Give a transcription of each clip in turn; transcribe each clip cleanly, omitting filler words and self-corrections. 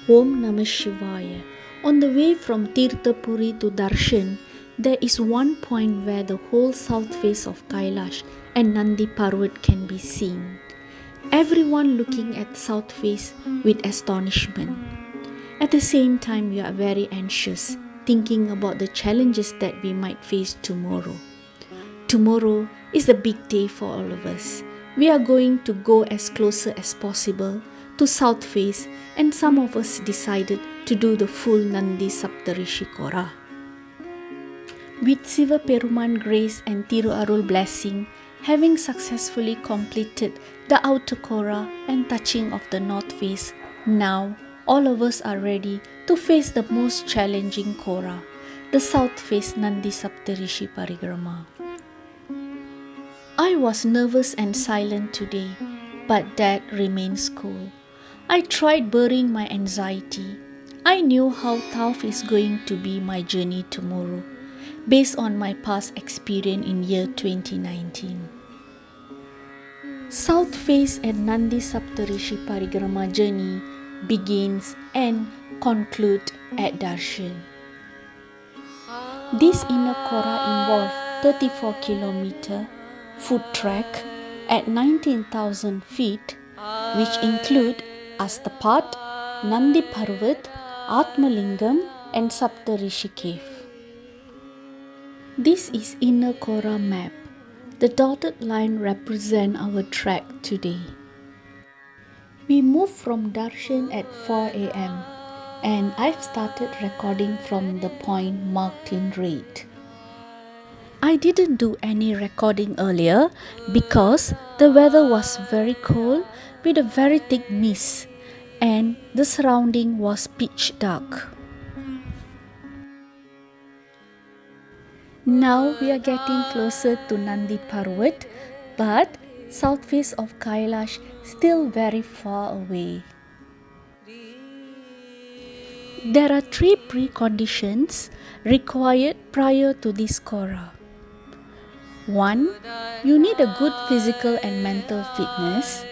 Om Namah Shivaya. On the way from Tirthapuri to Darshan, there is one point where the whole south face of Kailash and Nandhi Parvat can be seen. Everyone looking at south face with astonishment. At the same time, we are very anxious, thinking about the challenges that we might face tomorrow. Tomorrow is the big day for all of us. We are going to go as closer as possible to south face, and some of us decided to do the full Nandhi Saptharishi Kora. With Siva Peruman grace and Tiru Arul blessing, having successfully completed the outer Kora and touching of the north face, now all of us are ready to face the most challenging Kora, the south face Nandhi Saptharishi Parikrama. I was nervous and silent today, but that remains cool. I tried burying my anxiety. I knew how tough is going to be my journey tomorrow, based on my past experience in year 2019. South face and Nandhi Saptharishi Parikrama journey begins and concludes at Darshan. This inner Kora involves 34 km foot trek at 19,000 feet, which include Ashtapad, Nandhi Parvat, Atmalingam and Saptarishi Cave. This is inner Kora map. The dotted line represents our trek today. We moved from Darshan at 4 a.m. and I've started recording from the point marked in red. I didn't do any recording earlier because the weather was very cold with a very thick mist and the surrounding was pitch dark. Now we are getting closer to Nandhi Parvat, but south face of Kailash still very far away. There are 3 preconditions required prior to this Kora. 1. You need a good physical and mental fitness.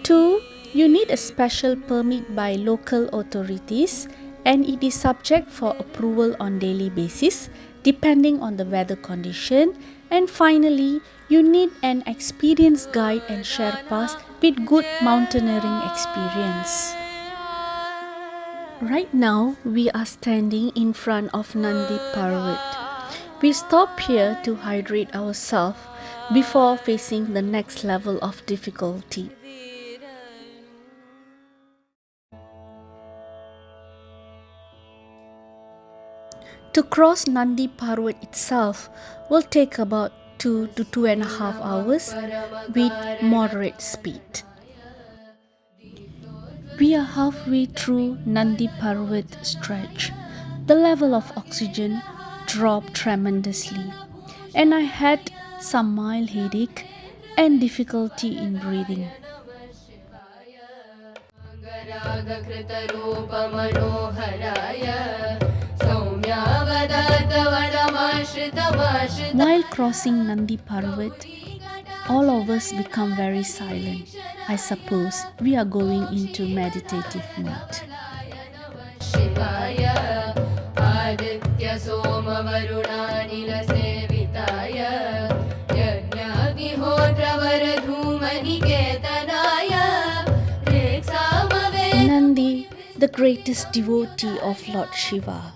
2. You need a special permit by local authorities and it is subject for approval on daily basis depending on the weather condition. And finally, you need an experienced guide and Sherpas with good mountaineering experience. Right now, we are standing in front of Nandhi Parvat. We stop here to hydrate ourselves before facing the next level of difficulty. To cross Nandhi Parvat itself will take about 2 to 2.5 hours with moderate speed. We are halfway through Nandhi Parvat stretch. The level of oxygen dropped tremendously and I had some mild headache and difficulty in breathing. While crossing Nandhi Parvat, all of us become very silent. I suppose we are going into meditative mode. Nandhi, the greatest devotee of Lord Shiva.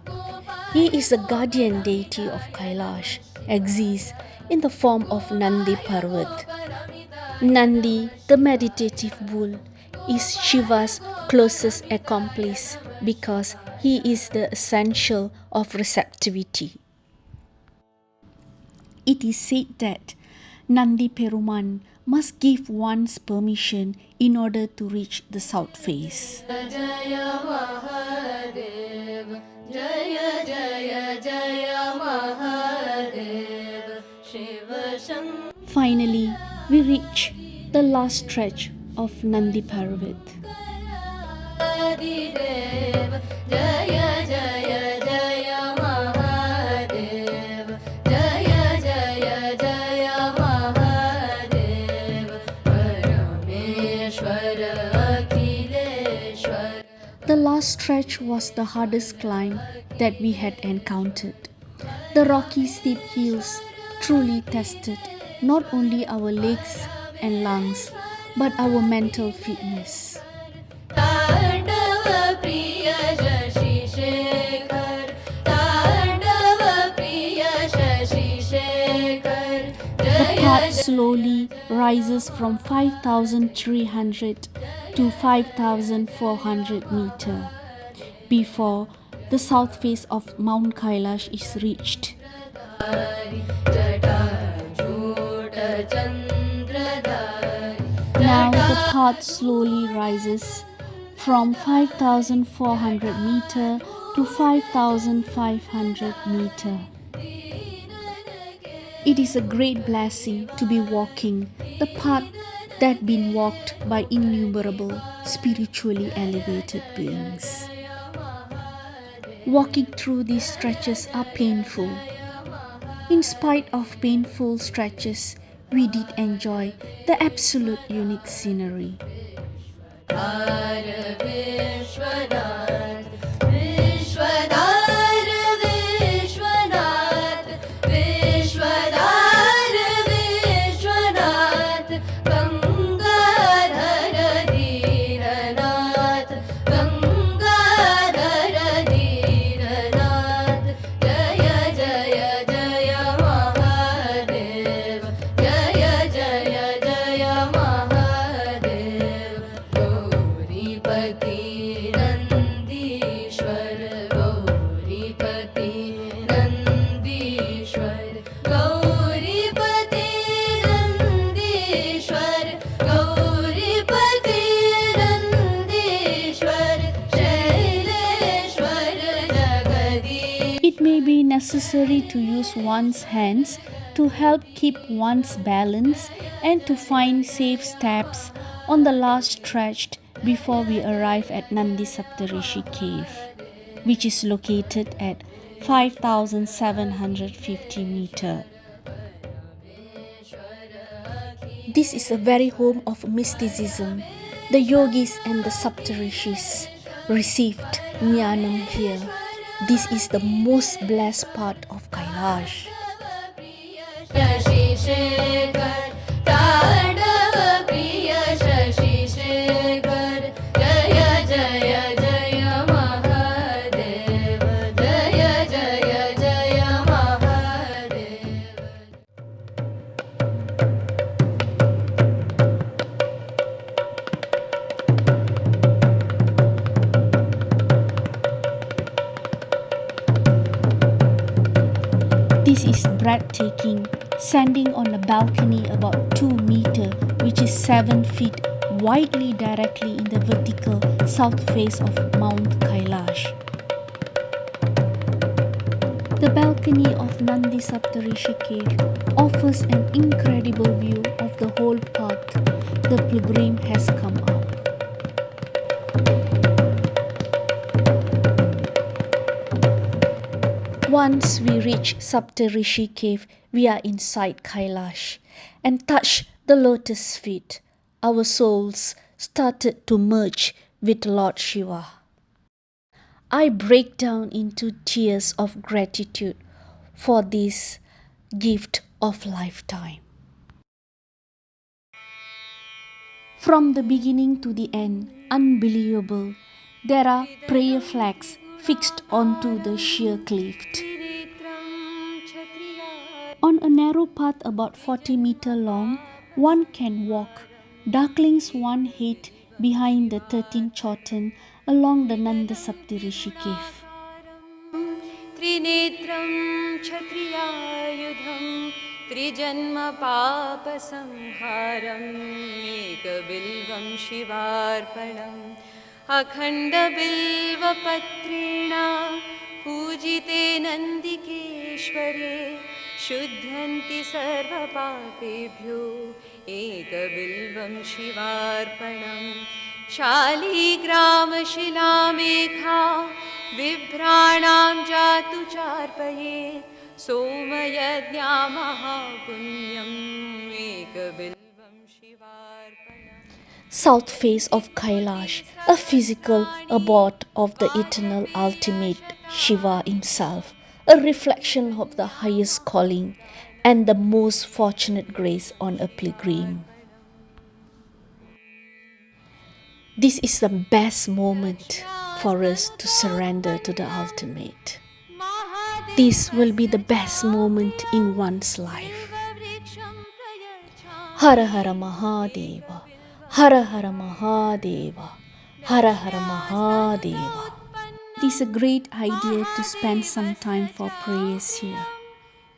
He is the guardian deity of Kailash, exists in the form of Nandhi Parvat. Nandhi, the meditative bull, is Shiva's closest accomplice because he is the essential of receptivity. It is said that Nandhi Peruman must give one's permission in order to reach the south face. Finally, we reach the last stretch of Nandhi Parvat. The The last stretch was the hardest climb that we had encountered. The rocky steep hills truly tested not only our legs and lungs, but our mental fitness. The path slowly rises from 5,300 to 5,400 meters before the south face of Mount Kailash is reached. Now the path slowly rises from 5,400 meters to 5,500 meters. It is a great blessing to be walking the path that been walked by innumerable spiritually elevated beings. Walking through these stretches are painful. In spite of painful stretches, we did enjoy the absolute unique scenery. It may be necessary to use one's hands to help keep one's balance and to find safe steps on the last stretch before we arrive at Nandhi Saptharishi cave, which is located at 5,750 meters. This is a very home of mysticism. The yogis and the Saptarishis received jnanam here. This is the most blessed part of Kailash. This is breathtaking, standing on a balcony about 2 meters, which is 7 feet, widely directly in the vertical south face of Mount Kailash. The balcony of Nandhi Saptharishi cave offers an incredible view of the whole path the pilgrim has come up. Once we reach Saptarishi cave, we are inside Kailash and touch the lotus feet. Our souls started to merge with Lord Shiva. I break down into tears of gratitude for this gift of lifetime. From the beginning to the end, unbelievable, there are prayer flags fixed onto the sheer cliff. On a narrow path about 40 meters long, one can walk, darklings one head behind the 13 chotan along the Nandhi Saptharishi cave. Trinetram Kshatriyayudham Trijanma Papa Samharam Ekabilvam Shivarpanam Akhanda Bilva Patrina Pujite Nandikeshware Shuddhanti Sarva Papebhyo Ekabilvam Shivarpanam Shaligram Shilamekha Vibhranam Jatu Charpaye Somayajna Mahapunyam Ekabilvam Shivarpanam. South face of Kailash, a physical abode of the eternal ultimate Shiva himself, a reflection of the highest calling and the most fortunate grace on a pilgrim. This is the best moment for us to surrender to the ultimate. This will be the best moment in one's life. Hara Hara Mahadeva, Hara Hara Mahadeva, Hara Hara Mahadeva. It is a great idea to spend some time for prayers here.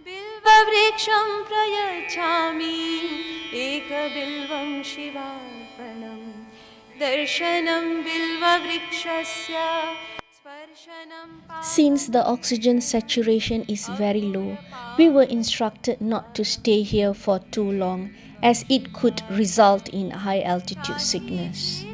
Bilvavriksham prayachami ekabilvam shivarpanam darshanam bilvavrikshasya sparshanam. Since the oxygen saturation is very low, we were instructed not to stay here for too long as it could result in high altitude sickness.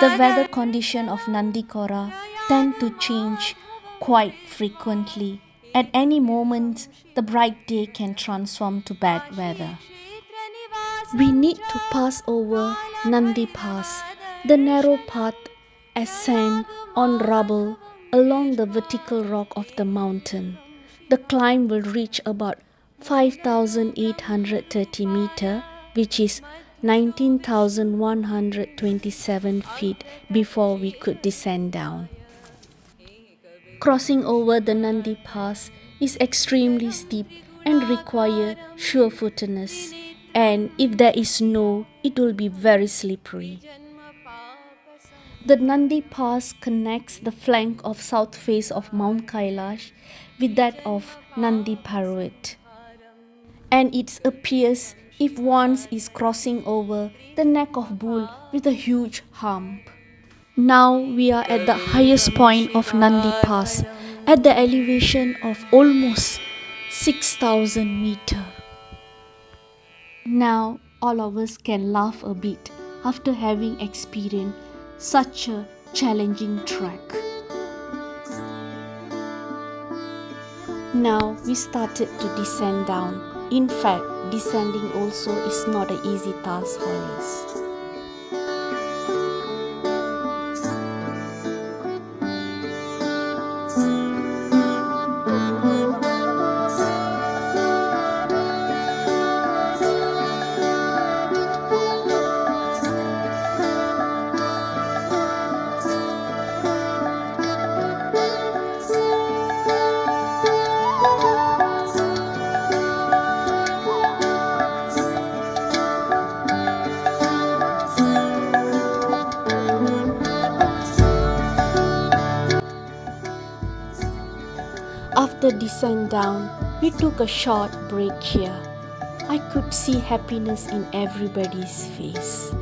The weather condition of Nandi Kora tend to change quite frequently. At any moment, the bright day can transform to bad weather. We need to pass over Nandi Pass, the narrow path ascend on rubble along the vertical rock of the mountain. The climb will reach about 5,830 meters, which is 19,127 feet before we could descend down. Crossing over the Nandi Pass is extremely steep and require sure-footedness, and if there is snow, it will be very slippery. The Nandi Pass connects the flank of south face of Mount Kailash with that of Nandi Parvat, and it appears if one is crossing over the neck of bull with a huge hump. Now we are at the highest point of Nandi Pass at the elevation of almost 6,000 meters. Now all of us can laugh a bit after having experienced such a challenging trek. Now we started to descend down. In fact, descending also is not an easy task for us. After descent down, we took a short break here. I could see happiness in everybody's face.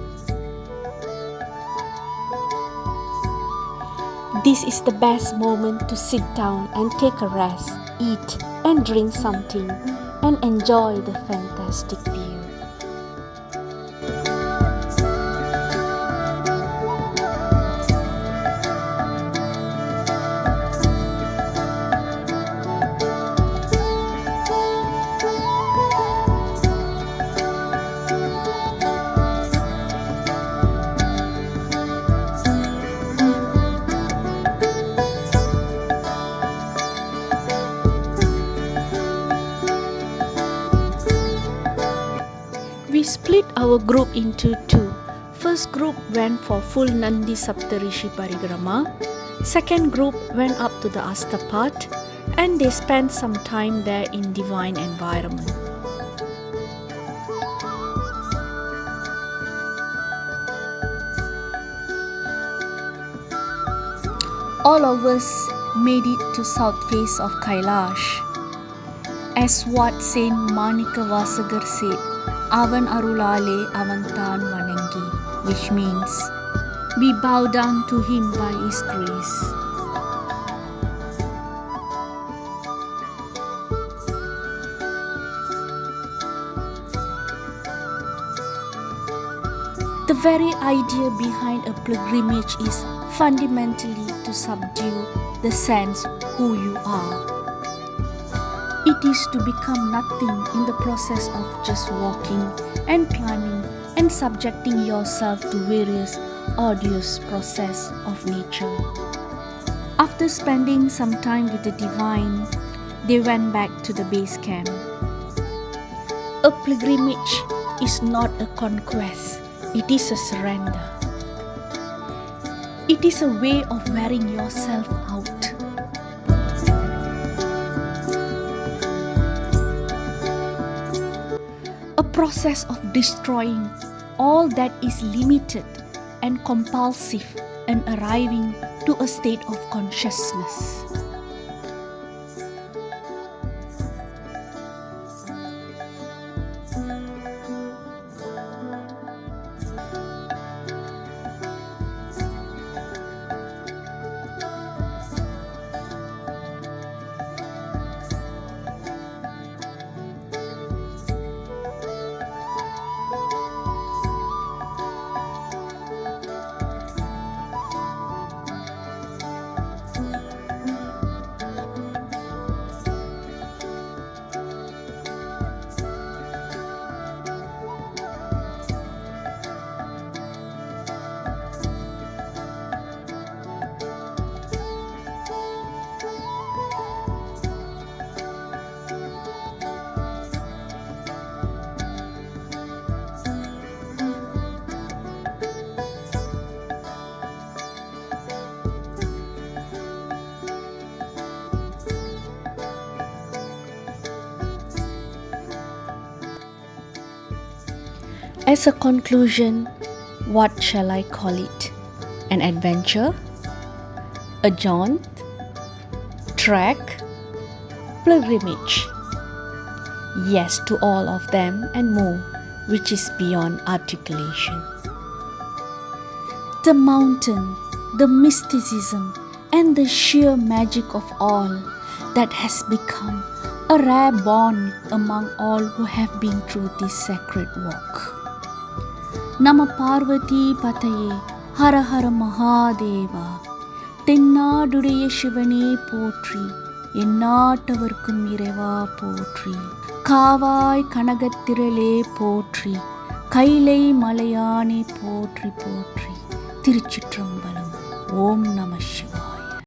This is the best moment to sit down and take a rest, eat and drink something, and enjoy the fantastic view. We split our group into two. First group went for full Nandhi Saptharishi Parikrama. Second group went up to the Ashtapad and they spent some time there in divine environment. All of us made it to south face of Kailash. As what Saint Manikavasagar said, Avan Arulale Avantan Vanangi, which means we bow down to him by his grace. The very idea behind a pilgrimage is fundamentally to subdue the sense who you are. It is to become nothing in the process of just walking and climbing and subjecting yourself to various arduous process of nature. After spending some time with the divine, they went back to the base camp. A pilgrimage is not a conquest, it is a surrender. It is a way of wearing yourself out. A process of destroying all that is limited and compulsive and arriving to a state of consciousness. As a conclusion, what shall I call it? An adventure? A jaunt? Trek? Pilgrimage? Yes to all of them and more, which is beyond articulation. The mountain, the mysticism, and the sheer magic of all that has become a rare bond among all who have been through this sacred walk. Nama Parvati Pataye Hara Hara Mahadeva Tennaaduடைய சிவனே போற்றி எந்நாட்டவர்க்கும் இறைவா போற்றி காவாய் கனகத்திரளே போற்றி கைலை மலையானே போற்றி போற்றி திருச்சிற்றம்பலம் ஓம் நம சிவாய.